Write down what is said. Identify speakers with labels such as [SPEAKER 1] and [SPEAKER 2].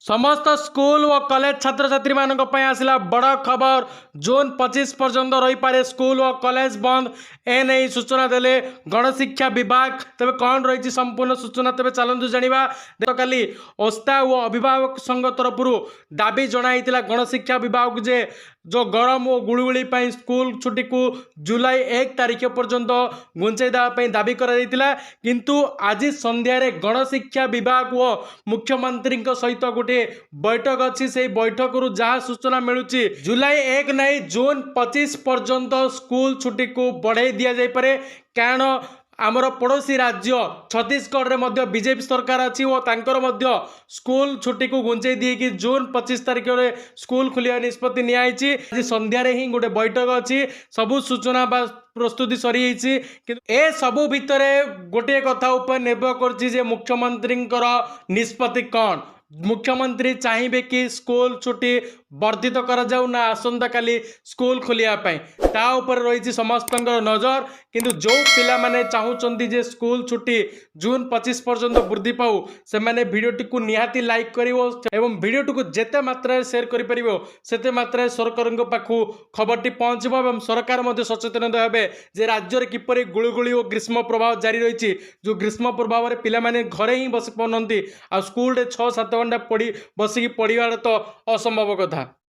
[SPEAKER 1] समस्त स्कूल और कॉलेज छात्र छात्री मानक पई आसिला बड़ खबर। जून 25 पर्यंत रही पारे स्कूल और कॉलेज बंद। एने सूचना देले गणशिक्षा विभाग। तेज कौन रही संपूर्ण सूचना तेज चलतु जाना। देख काली ओस्ता और अभिभावक संघ तरफ दाबी जनाई गणशिक्षा विभाग जे जो गरम और गुड़गुड़ी स्कूल छुट्टी को जुलाई 1 तारीख पर्यंत घुंचाई देवाई दाबी करा किंतु आज संध्यारे गणशिक्षा विभाग व मुख्यमंत्री सहित गोटे बैठक अच्छी से बैठक रु जहाँ सूचना मिलूँ जुलाई 1 नहीं जून 25 पर्यंत स्कूल छुट्टी को बढ़ाई दि जापे। कारण आमर पड़ोसी राज्य छत्तीसगढ़ में बीजेपी सरकार अच्छी और तांकर मध्य स्कूल छुट्टी को घुंचाई दी जून 25 तारीख में स्कूल खोलिया निष्पत्ति नियाई। आज संध्यारे ही गोटे बैठक अच्छी सबू सूचना प्रस्तुति सरी किंतु ए सबू भितर गोटे कथा उपर निर्भर कर मुख्यमंत्री निष्पत्ति कौन। मुख्यमंत्री चाहिए कि स्कूल छुट्टी वर्धित करा जाऊ ना आसंता काली स्कूल खोलिया ता ऊपर रही समस्त नजर। किंतु जो पिला माने चाहूचंती जे स्कूल छुट्टी जून 25 पर्यंत वृद्धि पाऊ से माने वीडियोटी को निहाती लाइक करिवो एवं वीडियोटी को जेते मात्रा शेयर करि परिवो सेते मात्रा सरकार पाखु खबरटी पहुंचबो एवं सरकार मध्ये सचेतन हेबे जे राज्य में किपरि गुळुगुळी और ग्रीष्म प्रभाव जारी रही। जो ग्रीष्म प्रभाव में पिला माने घरे ही बसी पाउनंती आ स्कूल रे 6-7 घंटा पढ़ी बसिकी पढ़िबार तो असंभव कथा।